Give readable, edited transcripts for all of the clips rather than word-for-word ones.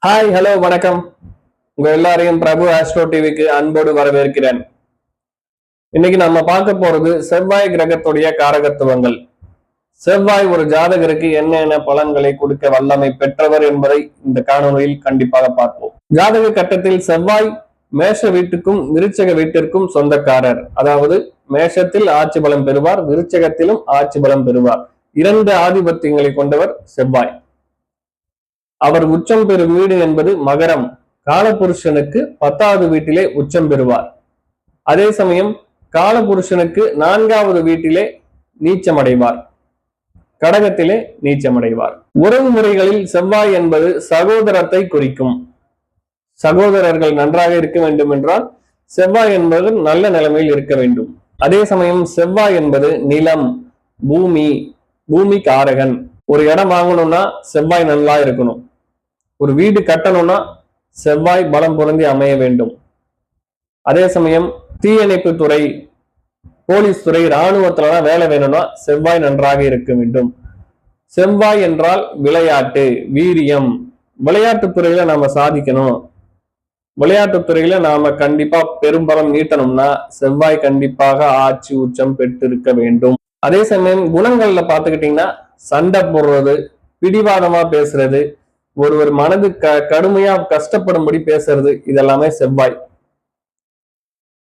Hi, hello, வணக்கம். உங்க எல்லாரையும் பிரபு ஆஸ்ட்ரோ டிவிக்கு அன்போடு வரவேற்கிறேன். இன்னைக்கு நம்ம பார்க்க போறது செவ்வாய் கிரகத்துடைய காரகத்துவங்கள். செவ்வாய் ஒரு ஜாதகருக்கு என்னென்ன பலன்களை கொடுக்க வல்லமை பெற்றவர் என்பதை இந்த காணொலியில் கண்டிப்பாக பார்ப்போம். ஜாதக கட்டத்தில் செவ்வாய் மேஷ வீட்டுக்கும் விருச்சக வீட்டிற்கும் சொந்தக்காரர். அதாவது மேஷத்தில் ஆட்சி பலம் பெறுவார், விருச்சகத்திலும் ஆட்சி பலம் பெறுவார். இரண்டு ஆதிபத்தியங்களை கொண்டவர் செவ்வாய். அவர் உச்சம் பெறும் வீடு என்பது மகரம். காலபுருஷனுக்கு 10வது வீட்டிலே உச்சம் பெறுவார். அதே சமயம் காலபுருஷனுக்கு 4வது வீட்டிலே நீச்சமடைவார், கடகத்திலே நீச்சமடைவார். உறவு முறைகளில் செவ்வாய் என்பது சகோதரத்தை குறிக்கும். சகோதரர்கள் நன்றாக இருக்க வேண்டும் என்றால் செவ்வாய் என்பது நல்ல நிலைமையில் இருக்க வேண்டும். அதே சமயம் செவ்வாய் என்பது நிலம், பூமி காரகன். ஒரு இடம் வாங்கணும்னா செவ்வாய் நல்லா இருக்கணும். ஒரு வீடு கட்டணும்னா செவ்வாய் பலம் பொருந்தி அமைய வேண்டும். அதே சமயம் தீயணைப்பு துறை, போலீஸ் துறை, இராணுவத்துலதான் வேலை வேணும்னா செவ்வாய் நன்றாக இருக்க வேண்டும். செவ்வாய் என்றால் விளையாட்டு, வீரியம். விளையாட்டுத் துறையில நாம சாதிக்கணும், விளையாட்டுத் துறையில நாம கண்டிப்பா பெரும்பலம் நீட்டணும்னா செவ்வாய் கண்டிப்பாக ஆட்சி உச்சம் பெற்றிருக்க வேண்டும். அதே சமயம் குணங்கள்ல பாத்துக்கிட்டீங்கன்னா சண்டை போடுறது, பிடிவாதமா பேசுறது, ஒருவர் மனது கடுமையா கஷ்டப்படும்படி பேசுறது, இதெல்லாமே செவ்வாய்.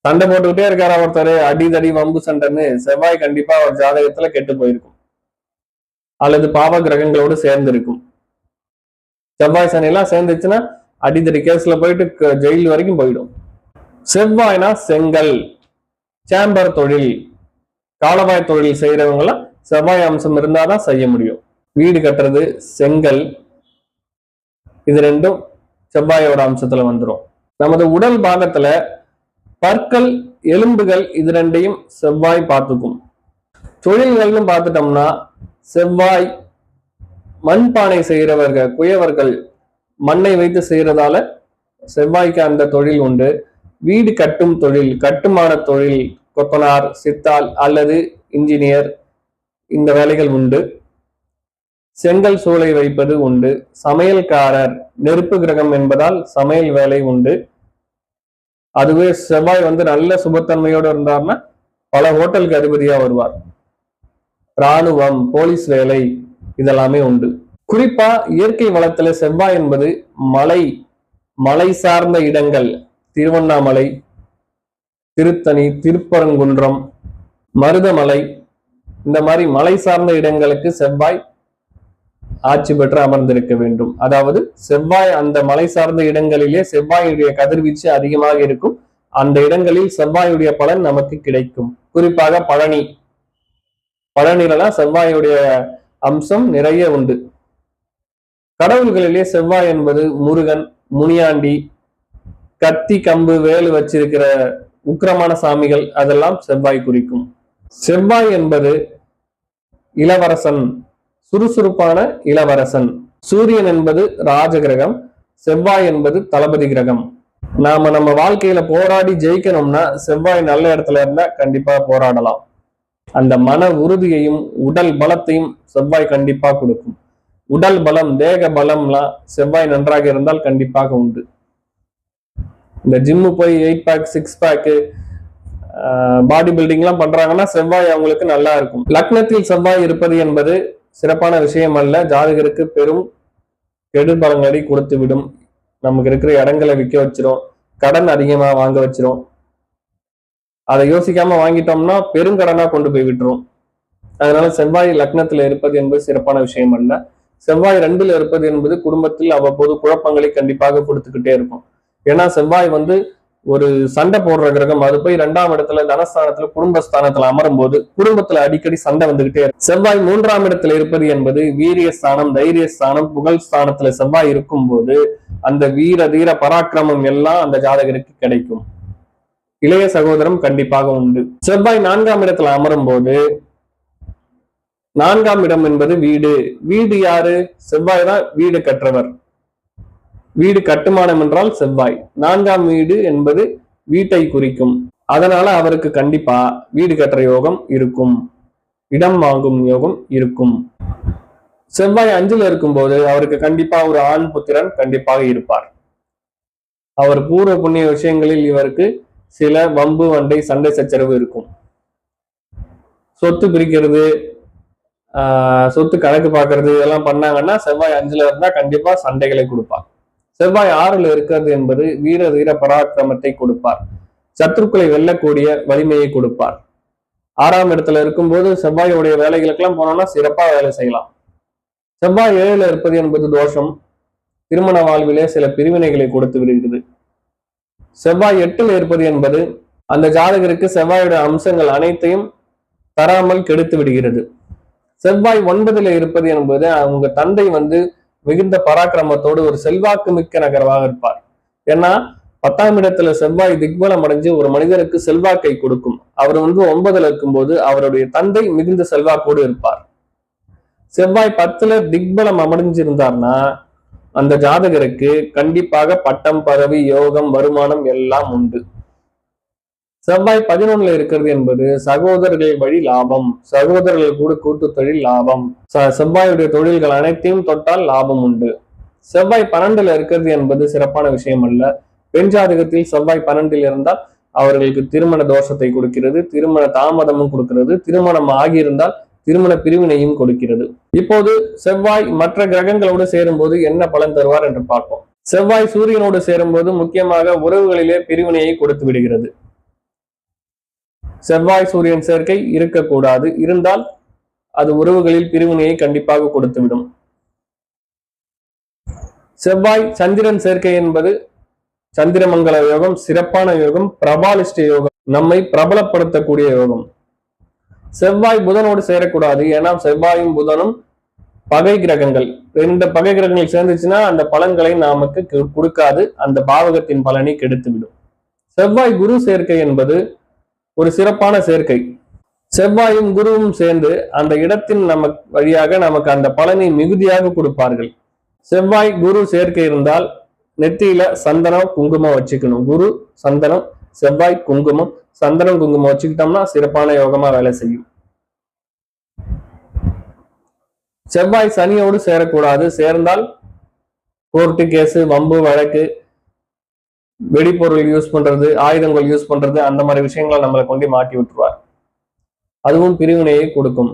சண்டை போட்டுக்கிட்டே இருக்காரு ஒருத்தர், அடிதடி வம்பு சண்டைன்னு, செவ்வாய் கண்டிப்பா அவர் ஜாதகத்துல கெட்டு போயிருக்கும் அல்லது பாவ கிரகங்களோடு சேர்ந்து இருக்கும். செவ்வாய் சனி எல்லாம் சேர்ந்துச்சுன்னா அடிதடி கேஸ்ல போயிட்டு ஜெயில் வரைக்கும் போயிடும். செவ்வாய்னா செங்கல், சேம்பர் தொழில், காலவாய் தொழில் செய்யறவங்க எல்லாம் செவ்வாய் அம்சம் இருந்தாதான் செய்ய முடியும். வீடு கட்டுறது, செங்கல், இது ரெண்டும் செவ்வாயோட அம்சத்துல வந்துடும். நமது உடல் பாகத்துல பற்கள், எலும்புகள், இது ரெண்டையும் செவ்வாய் பார்த்துக்கும். தொழில்கள்னு பார்த்துட்டோம்னா செவ்வாய் மண்பானை செய்யறவர்கள், குயவர்கள் மண்ணை வைத்து செய்யறதால செவ்வாய்க்கு அந்த தொழில் உண்டு. வீடு கட்டும் தொழில், கட்டுமான தொழில், கொத்தனார், சித்தாள் அல்லது இன்ஜினியர், இந்த வேலைகள் உண்டு. செங்கல் சூளை வைப்பது உண்டு. சமையல்காரர், நெருப்பு கிரகம் என்பதால் சமையல் வேலை உண்டு. அதுவே செவ்வாய் நல்ல சுபத்தன்மையோடு இருந்தார்னா பல ஹோட்டலுக்கு அதிபதியா வருவார். இராணுவம், போலீஸ் வேலை, இதெல்லாமே உண்டு. குறிப்பா இயற்கை வளத்துல செவ்வாய் என்பது மலை சார்ந்த இடங்கள், திருவண்ணாமலை, திருத்தணி, திருப்பரங்குன்றம், மருதமலை, இந்த மாதிரி மலை சார்ந்த இடங்களுக்கு செவ்வாய் ஆட்சி பெற்று அமர்ந்திருக்க வேண்டும். அதாவது செவ்வாய் அந்த மலை சார்ந்த இடங்களிலே செவ்வாயுடைய கதிர்வீச்சு அதிகமாக இருக்கும். அந்த இடங்களில் செவ்வாயுடைய பலன் நமக்கு கிடைக்கும். குறிப்பாக பழனிலாம் செவ்வாயுடைய அம்சம் நிறைய உண்டு. கடவுள்களிலே செவ்வாய் என்பது முருகன், முனியாண்டி, கத்தி கம்பு வேலு வச்சிருக்கிற உக்கிரமான சாமிகள், அதெல்லாம் செவ்வாய் குறிக்கும். செவ்வாய் என்பது இளவரசன், சுறுசுறுப்பான இளவரசன். சூரியன் என்பது ராஜ கிரகம், செவ்வாய் என்பது தளபதி கிரகம். நம்ம வாழ்க்கையில போராடி ஜெயிக்கணும்னா செவ்வாய் நல்ல இடத்துல இருந்தா கண்டிப்பா போராடலாம். அந்த மன உறுதியையும் உடல் பலத்தையும் செவ்வாய் கண்டிப்பா கொடுக்கும். உடல் பலம், தேக பலம்லாம் செவ்வாய் நன்றாக இருந்தால் கண்டிப்பாக உண்டு. இந்த ஜிம்மு போய் 8 பேக் 6 பேக்கு பாடி பில்டிங் எல்லாம் பண்றாங்கன்னா செவ்வாய் அவங்களுக்கு நல்லா இருக்கும். லக்னத்தில் செவ்வாய் இருப்பது என்பது சிறப்பான விஷயம் அல்ல. ஜாதகருக்கு பெரும் கெடுபலங்களை கொடுத்து விடும். நமக்கு இருக்கிற இடங்களை விற்க வச்சிரும், கடன் அதிகமா வாங்க வச்சிரும். அதை யோசிக்காம வாங்கிட்டோம்னா பெருங்கடனா கொண்டு போய் விட்டுரும். அதனால செவ்வாய் லக்னத்துல இருப்பது என்பது சிறப்பான விஷயம் அல்ல. செவ்வாய் 2ல் இருப்பது என்பது குடும்பத்தில் அவ்வப்போது குழப்பங்களை கண்டிப்பாக கொடுத்துக்கிட்டே இருக்கும். ஏன்னா செவ்வாய் ஒரு சண்டை போடுற கிரகம். அது போய் 2ஆம் இடத்துல, தனஸ்தானத்துல, குடும்பஸ்தானத்துல அமரும் போது குடும்பத்துல அடிக்கடி சண்டை வந்துகிட்டே இருக்கும். செவ்வாய் 3ஆம் இடத்துல இருப்பது என்பது வீரியஸ்தானம், தைரியஸ்தானம், புகழ் ஸ்தானத்துல செவ்வாய் இருக்கும் போது அந்த வீர தீர பராக்கிரமம் எல்லாம் அந்த ஜாதகருக்கு கிடைக்கும். இளைய சகோதரம் கண்டிப்பாக உண்டு. செவ்வாய் 4ஆம் இடத்துல அமரும் போது, 4ஆம் இடம் என்பது வீடு யாரு? செவ்வாய் தான் வீடு கற்றவர். வீடு கட்டுமானம் என்றால் செவ்வாய். 4ஆம் வீடு என்பது வீட்டை குறிக்கும். அதனால அவருக்கு கண்டிப்பா வீடு கட்டுற யோகம் இருக்கும், இடம் வாங்கும் யோகம் இருக்கும். செவ்வாய் 5ல் இருக்கும்போது அவருக்கு கண்டிப்பா ஒரு ஆண் புத்திரன் கண்டிப்பாக இருப்பார். அவர் பூர்வ புண்ணிய விஷயங்களில் இவருக்கு சில வம்பு வண்டை சண்டை சச்சரவு இருக்கும். சொத்து பிரிக்கிறது, சொத்து கணக்கு பார்க்கறது இதெல்லாம் பண்ணாங்கன்னா செவ்வாய் 5ல் இருந்தா கண்டிப்பா சண்டைகளை கொடுப்பார். செவ்வாய் 6ல் இருக்கிறது என்பது வீர தீர பராக்கிரமத்தை கொடுப்பார். சத்துருக்களை வெல்லக்கூடிய வலிமையை கொடுப்பார். 6ஆம் இடத்துல இருக்கும்போது செவ்வாயுடைய வேலைகளுக்கெல்லாம் போனோம்னா சிறப்பா வேலை செய்யலாம். செவ்வாய் 7ல் இருப்பது என்பது தோஷம். திருமண வாழ்விலே சில பிரிவினைகளை கொடுத்து விடுகிறது. செவ்வாய் 8ல் இருப்பது என்பது அந்த ஜாதகருக்கு செவ்வாயுடைய அம்சங்கள் அனைத்தையும் தராமல் கெடுத்து விடுகிறது. செவ்வாய் 9ல் இருப்பது என்பது அவங்க தந்தை மிகுந்த பராக்கிரமத்தோடு ஒரு செல்வாக்கு மிக்க நகரவாக இருப்பார். ஏன்னா 10ஆம் இடத்துல செவ்வாய் திக்பலம் அடைஞ்சு ஒரு மனிதனுக்கு செல்வாக்கை கொடுக்கும். அவர் 9ல் இருக்கும்போது அவருடைய தந்தை மிகுந்த செல்வாக்கோடு இருப்பார். செவ்வாய் 10ல் திக்பலம் அமர்ந்திருந்தார்னா அந்த ஜாதகருக்கு கண்டிப்பாக பட்டம், பதவி, யோகம், வருமானம் எல்லாம் உண்டு. செவ்வாய் 11ல் இருக்கிறது என்பது சகோதரர்கள் வழி லாபம், சகோதரர்கள் கூட கூட்டு தொழில் லாபம், செவ்வாயுடைய தொழில்கள் அனைத்தையும் தொட்டால் லாபம் உண்டு. செவ்வாய் 12ல் இருக்கிறது என்பது சிறப்பான விஷயம் அல்ல. பெண் ஜாதகத்தில் செவ்வாய் 12ல் இருந்தால் அவர்களுக்கு திருமண தோஷத்தை கொடுக்கிறது, திருமண தாமதமும் கொடுக்கிறது, திருமணம் ஆகியிருந்தால் திருமண பிரிவினையும் கொடுக்கிறது. இப்போது செவ்வாய் மற்ற கிரகங்களோடு சேரும்போது என்ன பலன் தருவார் என்று பார்ப்போம். செவ்வாய் சூரியனோடு சேரும்போது முக்கியமாக உறவுகளிலே பிரிவினையை கொடுத்து விடுகிறது. செவ்வாய் சூரியன் சேர்க்கை இருக்கக்கூடாது, இருந்தால் அது உறவுகளில் பிரிவினையை கண்டிப்பாக கொடுத்துவிடும். செவ்வாய் சந்திரன் சேர்க்கை என்பது சந்திரமங்கல யோகம், சிறப்பான யோகம், பிரபாலிஷ்ட யோகம், நம்மை பிரபலப்படுத்தக்கூடிய யோகம். செவ்வாய் புதனோடு சேரக்கூடாது, ஏன்னா செவ்வாயும் புதனும் பகை கிரகங்கள். 2 பகை கிரகங்கள் சேர்ந்துச்சுன்னா அந்த பலன்களை நமக்கு கொடுக்காது, அந்த பாவகத்தின் பலனை கெடுத்துவிடும். செவ்வாய் குரு சேர்க்கை என்பது ஒரு சிறப்பான சேர்க்கை. செவ்வாயும் குருவும் சேர்ந்து அந்த இடத்தின் வழியாக நமக்கு அந்த பலனை மிகுதியாக கொடுப்பார்கள். செவ்வாய் குரு சேர்க்கை இருந்தால் நெத்தியில சந்தனம் குங்குமம் வச்சுக்கணும். குரு சந்தனம், செவ்வாய் குங்குமம், சந்தனம் குங்குமம் வச்சுக்கிட்டோம்னா சிறப்பான யோகமா வேலை செய்யும். செவ்வாய் சனியோடு சேரக்கூடாது, சேர்ந்தால் கோர்ட்டு கேஸ், வம்பு வழக்கு, வெடிப்பொருள் யூஸ் பண்றது, ஆயுதங்கள் யூஸ் பண்றது, அந்த மாதிரி விஷயங்களை நம்மளை கொண்டு மாட்டி விட்டுருவார். அதுவும் பிரிவினையை கொடுக்கும்.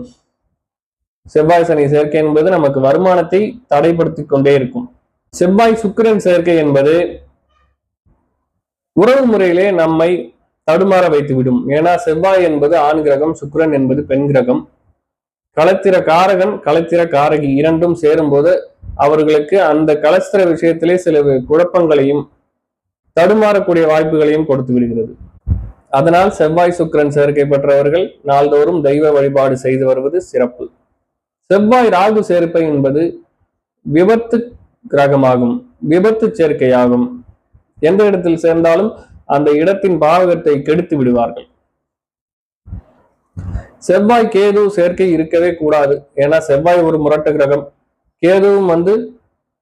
செவ்வாய் சனி சேர்க்கை என்பது நமக்கு வருமானத்தை தடைப்படுத்தி கொண்டே இருக்கும். செவ்வாய் சுக்கிரன் சேர்க்கை என்பது உறவு முறையிலே நம்மை தடுமாற வைத்துவிடும். ஏன்னா செவ்வாய் என்பது ஆண் கிரகம், சுக்கிரன் என்பது பெண் கிரகம். களத்திர காரகன், களத்திர காரகி இரண்டும் சேரும் போது அவர்களுக்கு அந்த களத்திர விஷயத்திலே சில குழப்பங்களையும் தடுமாறக்கூடிய வாய்ப்புகளையும் கொடுத்து விடுகிறது. அதனால் செவ்வாய் சுக்கிரன் சேர்க்கை பெற்றவர்கள் நாள்தோறும் தெய்வ வழிபாடு செய்து வருவது சிறப்பு. செவ்வாய் ராகு சேர்க்கை என்பது விபத்து கிரகமாகும், விபத்து சேர்க்கையாகும். எந்த இடத்தில் சேர்ந்தாலும் அந்த இடத்தின் பாவகத்தை கெடுத்து விடுவார்கள். செவ்வாய் கேது சேர்க்கை இருக்கவே கூடாது, ஏன்னா செவ்வாய் ஒரு முரட்டு கிரகம், கேதுவும்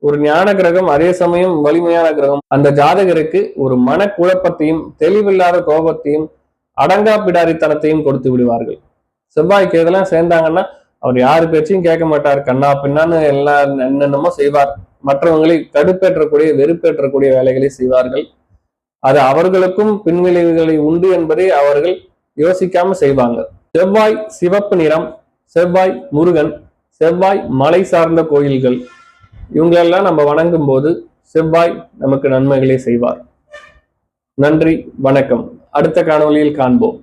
ஒரு ஞான கிரகம், அதே சமயம் வலிமையான கிரகம். அந்த ஜாதகருக்கு ஒரு மனக்குழப்பத்தையும் தெளிவில்லாத கோபத்தையும் அடங்கா பிடாரித்தனத்தையும் கொடுத்து விடுவார்கள். செவ்வாய் கேதெல்லாம் சேர்ந்தாங்கன்னா அவர் யாரு பேச்சையும் கேட்க மாட்டார், கண்ணா பின்னான்னு எல்லாம் என்னென்னமோ செய்வார். மற்றவங்களை கடுப்பேற்றக்கூடிய வெறுப்பேற்றக்கூடிய வேலைகளை செய்வார்கள். அது அவர்களுக்கும் பின்விளைவுகளை உண்டு என்பதை அவர்கள் யோசிக்காம செய்வாங்க. செவ்வாய் சிவப்பு நிறம், செவ்வாய் முருகன், செவ்வாய் மலை சார்ந்த கோயில்கள், இவங்களெல்லாம் நம்ம வணங்கும் போது செவ்வாய் நமக்கு நன்மைகளை செய்வார். நன்றி, வணக்கம். அடுத்த காணொளியில் காண்போம்.